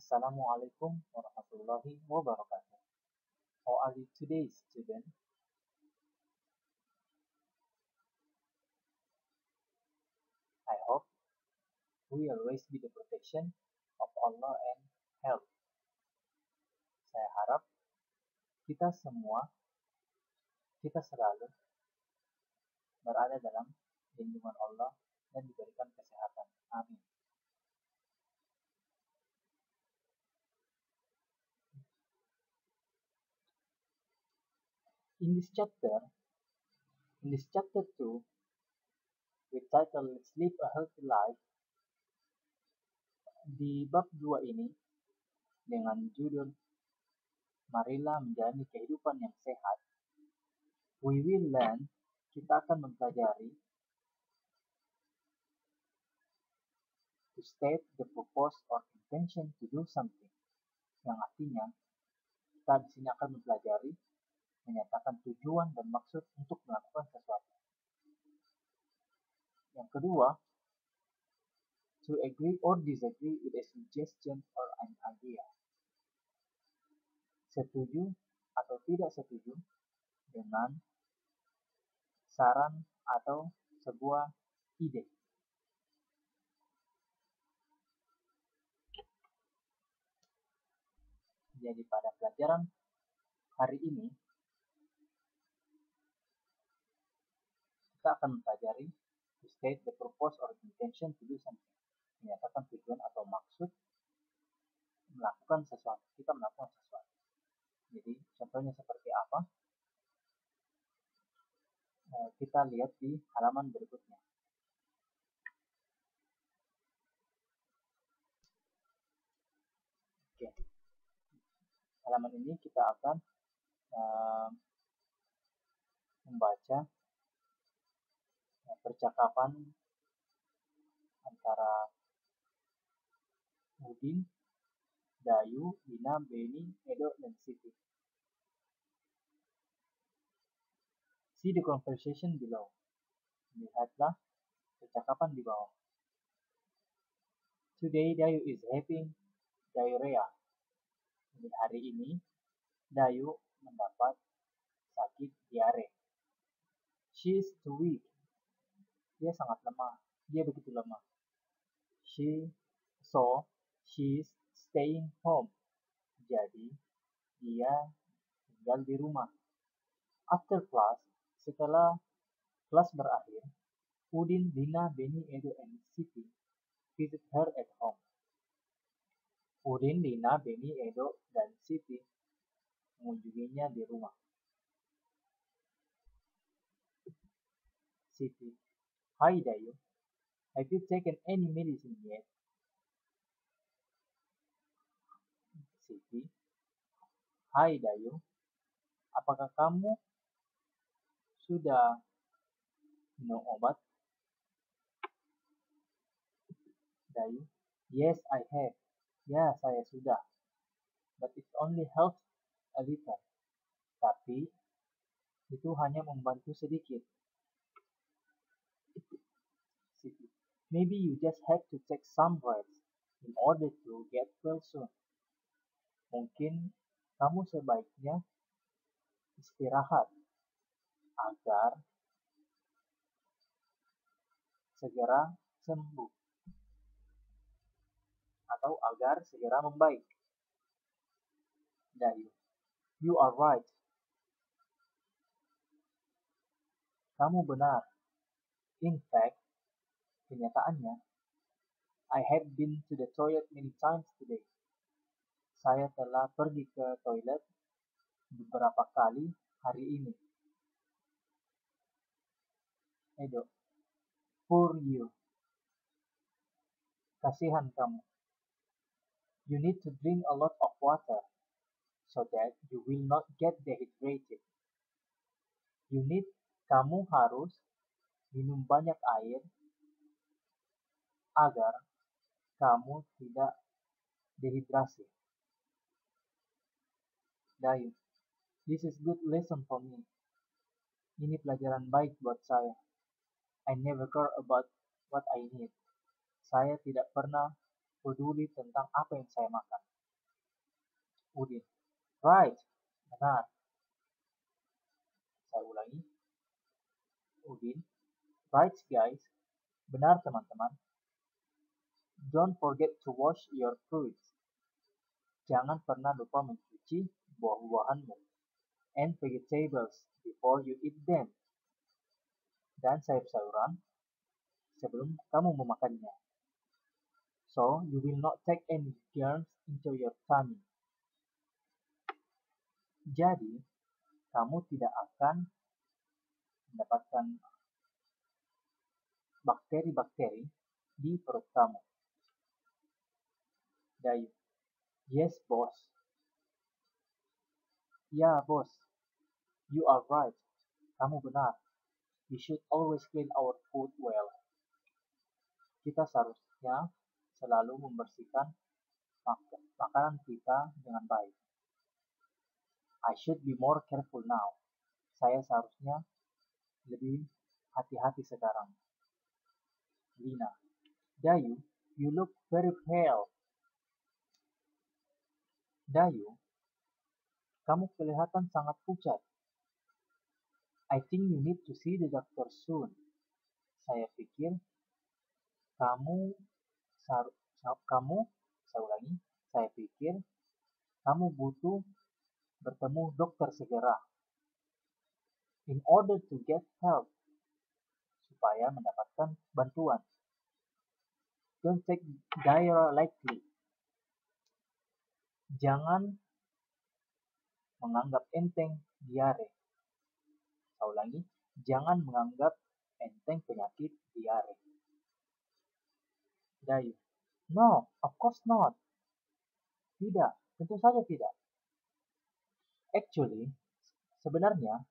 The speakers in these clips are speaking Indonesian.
Assalamualaikum warahmatullahi wabarakatuh. How are you today, student? I hope we always be the protection of Allah and health. Saya harap kita selalu berada dalam lindungan Allah dan diberikan kesehatan. Amin. In this chapter 2, with title Let's Live a Healthy Life, di bab 2 ini dengan judul Marilah Menjalani Kehidupan yang Sehat, kita akan mempelajari to state the purpose or intention to do something, yang artinya kita di sini akan mempelajari menyatakan tujuan dan maksud untuk melakukan sesuatu. Yang kedua, to agree or disagree with a suggestion or an idea. Setuju atau tidak setuju dengan saran atau sebuah ide. Jadi pada pelajaran hari ini kita akan mempelajari to state the purpose or intention to do something, menyatakan tujuan atau maksud melakukan sesuatu. Kita melakukan sesuatu. Jadi contohnya seperti apa? Kita lihat di halaman berikutnya. Oke. Halaman ini kita akan membaca percakapan antara Udin, Dayu, Dina, Beni, Edo, dan Siti. See the conversation below. Lihatlah percakapan di bawah. Today Dayu is having diarrhea. Jadi hari ini Dayu mendapat sakit diare. She is too weak. Dia sangat lemah. Dia begitu lemah. So she is staying home. Jadi dia tinggal di rumah. After class, setelah kelas berakhir, Udin, Dina, Beni, Edo, and Siti visit her at home. Udin, Dina, Beni, Edo, dan Siti mengunjunginya di rumah. Siti, Hi Dayu, have you taken any medicine yet? Siti, Hai Dayu, apakah kamu sudah minum obat? Dayu, Yes, I have. Ya, saya sudah. But it only helps a little. Tapi itu hanya membantu sedikit. Siti, Maybe you just have to take some rest in order to get well soon. Mungkin kamu sebaiknya istirahat agar segera sembuh atau agar segera membaik. Dayu, You are right. Kamu benar. In fact, kenyataannya, I have been to the toilet many times today. Saya telah pergi ke toilet beberapa kali hari ini. Edo, Poor you. Kasihan kamu. You need to drink a lot of water so that you will not get dehydrated. Kamu harus minum banyak air agar kamu tidak dehidrasi. Dayu, This is good lesson for me. Ini pelajaran baik buat saya. I never care about what I need. Saya tidak pernah peduli tentang apa yang saya makan. Udin, right, benar. Saya ulangi, Udin, right guys, benar teman-teman. Don't forget to wash your fruits. Jangan pernah lupa mencuci buah-buahanmu and vegetables before you eat them. Dan sayur-sayuran sebelum kamu memakannya. So you will not take any germs into your tummy. Jadi, kamu tidak akan mendapatkan bakteri-bakteri di perut kamu. Dayu, yes boss. Ya bos, you are right. Kamu benar. We should always clean our food well. Kita seharusnya selalu membersihkan makanan kita dengan baik. I should be more careful now. Saya seharusnya lebih hati-hati sekarang. Lina, Dayu, you look very pale. Dayu, kamu kelihatan sangat pucat. I think you need to see the doctor soon. Saya pikir kamu, saya ulangi, saya pikir kamu butuh bertemu dokter segera. In order to get help, supaya mendapatkan bantuan. Don't take diarrhea lightly. Jangan menganggap enteng diare. Saya ulangi, jangan menganggap enteng penyakit diare. Dayu, no, of course not. Tidak, tentu saja tidak. Actually, sebenarnya,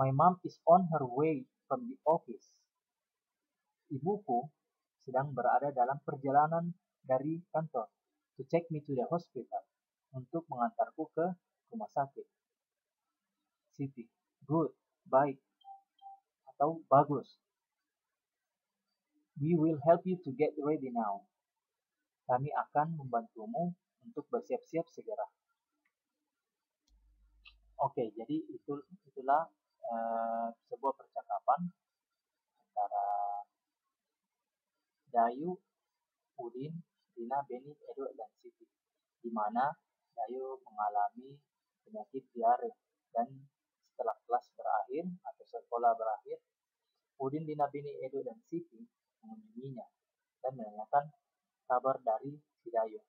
my mom is on her way from the office. Ibuku sedang berada dalam perjalanan dari kantor to take me to the hospital, untuk mengantarku ke rumah sakit. Siti, good, baik, atau bagus. We will help you to get ready now. Kami akan membantumu untuk bersiap-siap segera. Oke, jadi itulah sebuah percakapan antara Dayu, Udin, Dina, Beni, Edo, dan Siti, di mana Dayu mengalami penyakit diare, dan setelah kelas berakhir atau sekolah berakhir, Udin, Dina, Beni, Edo, dan Siti mengunjunginya dan menanyakan kabar dari si Dayu.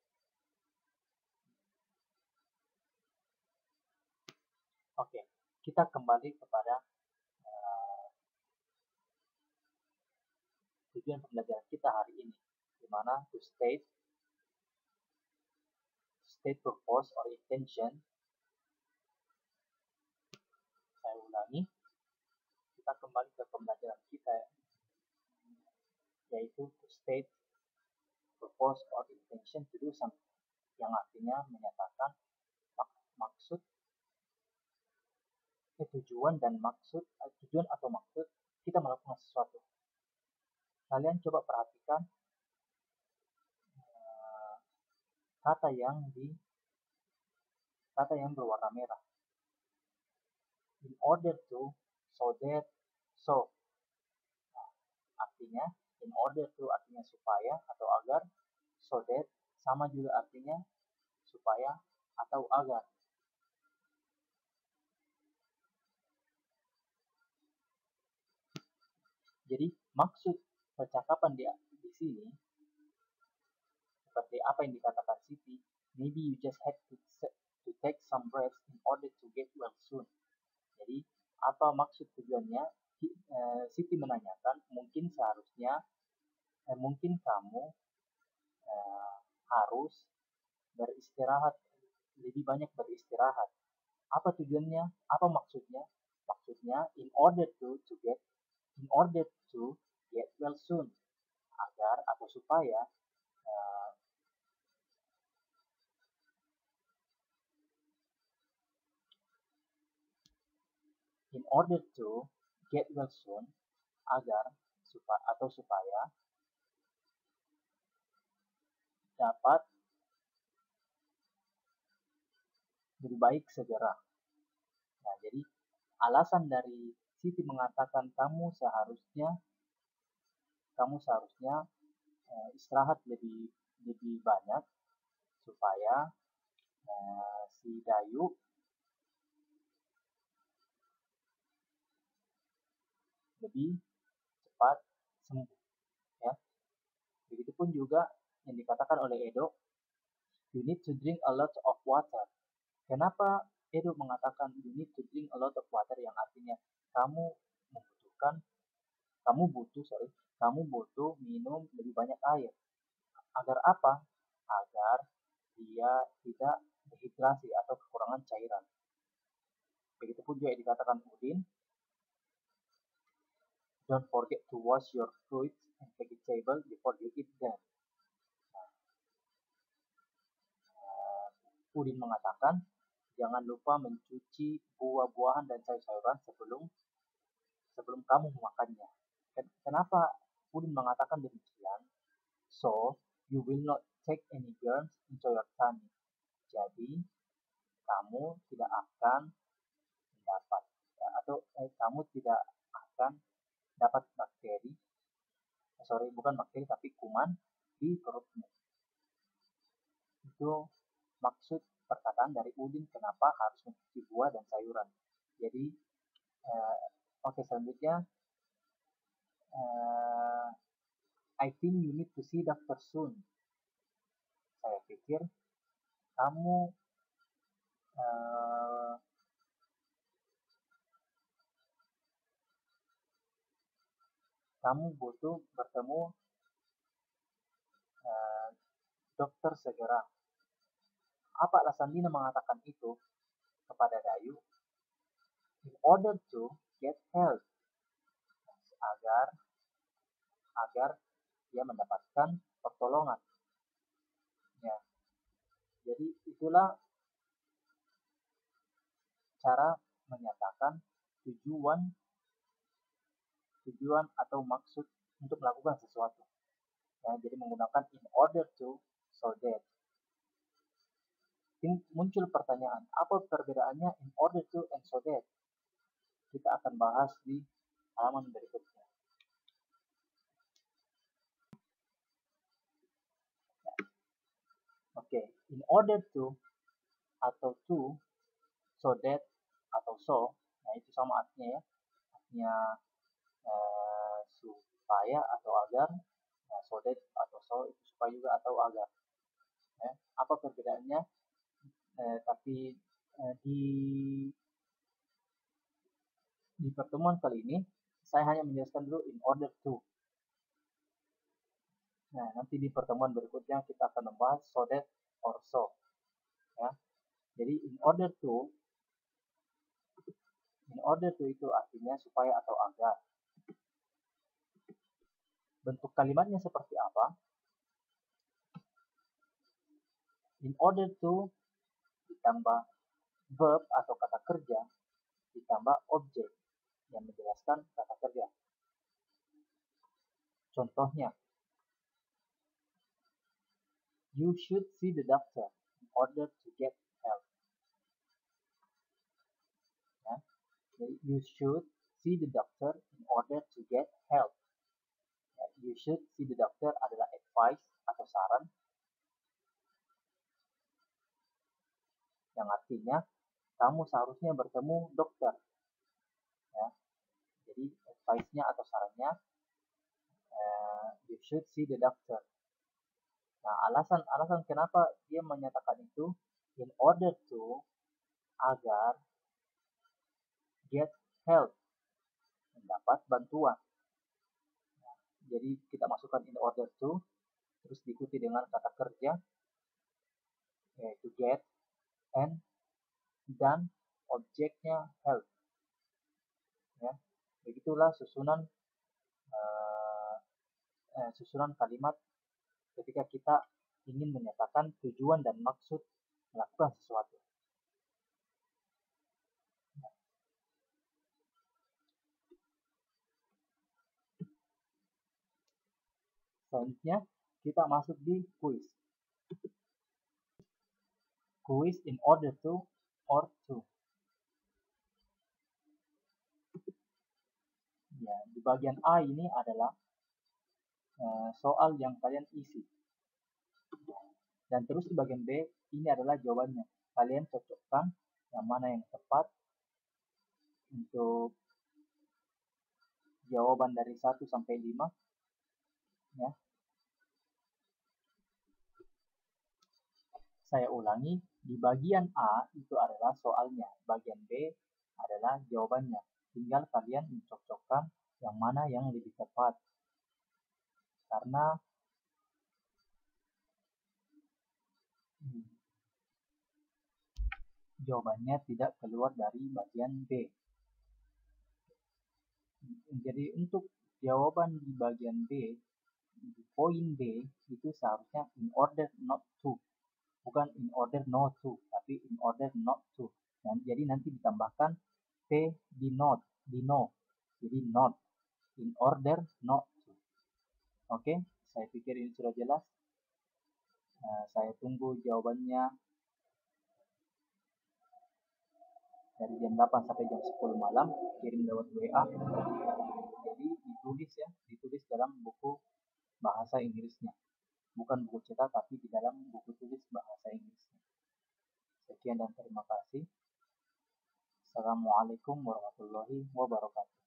Oke, kita kembali kepada tujuan pembelajaran kita hari ini, di mana to state purpose or intention. Saya ulangi, kita kembali ke pembelajaran kita, yaitu to state purpose or intention to do something, yang artinya menyatakan maksud, tujuan atau maksud kita melakukan sesuatu. Kalian coba perhatikan kata yang berwarna merah. In order to, so that, so. Nah, artinya in order to artinya supaya atau agar, so that sama juga artinya supaya atau agar. Jadi maksud percakapan di sini seperti apa yang dikatakan Siti, maybe you just have to take some breaks in order to get well soon. Jadi apa maksud tujuannya? Siti menanyakan, mungkin kamu harus beristirahat, lebih banyak beristirahat. Apa tujuannya? Apa maksudnya? Maksudnya in order to get well soon, agar atau supaya in order to get well soon, agar supaya dapat lebih baik segera. Nah, jadi alasan dari Siti mengatakan kamu seharusnya istirahat lebih lebih banyak supaya si Dayu lebih cepat sembuh, ya. Begitupun juga yang dikatakan oleh Edo, you need to drink a lot of water. Kenapa Edo mengatakan you need to drink a lot of water, yang artinya kamu membutuhkan kamu butuh minum lebih banyak air. Agar apa? Agar dia tidak dehidrasi atau kekurangan cairan. Begitupun juga dikatakan Udin, don't forget to wash your fruits and vegetables before you eat them. Udin mengatakan, jangan lupa mencuci buah-buahan dan sayur-sayuran sebelum kamu memakannya. Kenapa Udin mengatakan demikian? So, you will not take any germs into your tummy. Jadi, kamu tidak akan mendapat kamu tidak akan dapat bukan bakteri tapi kuman di perutmu. Itu maksud perkataan dari Udin kenapa harus mencuci buah dan sayuran. Jadi, selanjutnya, I think you need to see doctor soon. Saya pikir kamu butuh bertemu dokter segera. Apa alasan Dina mengatakan itu kepada Dayu? In order to get help, agar dia mendapatkan pertolongan. Ya. Jadi itulah cara menyatakan tujuan atau maksud untuk melakukan sesuatu. Ya, jadi menggunakan in order to, so that. Muncul pertanyaan, apa perbedaannya in order to and so that? Kita akan bahas di halaman berikutnya. Oke, in order to atau to, so that atau so, nah itu sama artinya ya. Artinya supaya atau agar, nah, so that atau so itu supaya juga atau agar. Ya. Apa perbedaannya? Tapi di pertemuan kali ini saya hanya menjelaskan dulu in order to. Nah, nanti di pertemuan berikutnya kita akan membahas so that or so. Ya. Jadi in order to itu artinya supaya atau agar. Bentuk kalimatnya seperti apa? In order to ditambah verb atau kata kerja ditambah objek yang menjelaskan kata kerja. Contohnya, you should see the doctor in order to get help. Ya. Jadi, you should see the doctor in order to get help. Ya, you should see the doctor adalah advice atau saran yang artinya kamu seharusnya bertemu dokter. Ya. Jadi advice-nya atau sarannya you should see the doctor. Nah, alasan kenapa dia menyatakan itu in order to, agar get help, mendapat bantuan. Nah, jadi kita masukkan in order to, terus diikuti dengan kata kerja yaitu get, and, dan objeknya help. Ya, begitulah susunan kalimat ketika kita ingin menyatakan tujuan dan maksud melakukan sesuatu. Selanjutnya kita masuk di quiz. Quiz in order to or to. Ya, di bagian A ini adalah soal yang kalian isi. Dan terus di bagian B, ini adalah jawabannya. Kalian cocokkan yang mana yang tepat untuk jawaban dari 1 sampai 5. Ya. Saya ulangi, di bagian A itu adalah soalnya, bagian B adalah jawabannya. Tinggal kalian mencocokkan yang mana yang lebih tepat. Karena jawabannya tidak keluar dari bagian B. Jadi untuk jawaban di bagian B, di poin B itu seharusnya in order not to, bukan in order no to, tapi in order not to. Dan jadi nanti ditambahkan T di not, di no. Jadi not, in order not to. Oke, saya pikir ini sudah jelas. Saya tunggu jawabannya dari jam 8 sampai jam 10 malam, kirim lewat WA. Jadi ditulis ya, ditulis dalam buku bahasa Inggrisnya. Bukan buku cetak, tapi di dalam buku tulis bahasa Inggrisnya. Sekian dan terima kasih. Assalamualaikum warahmatullahi wabarakatuh.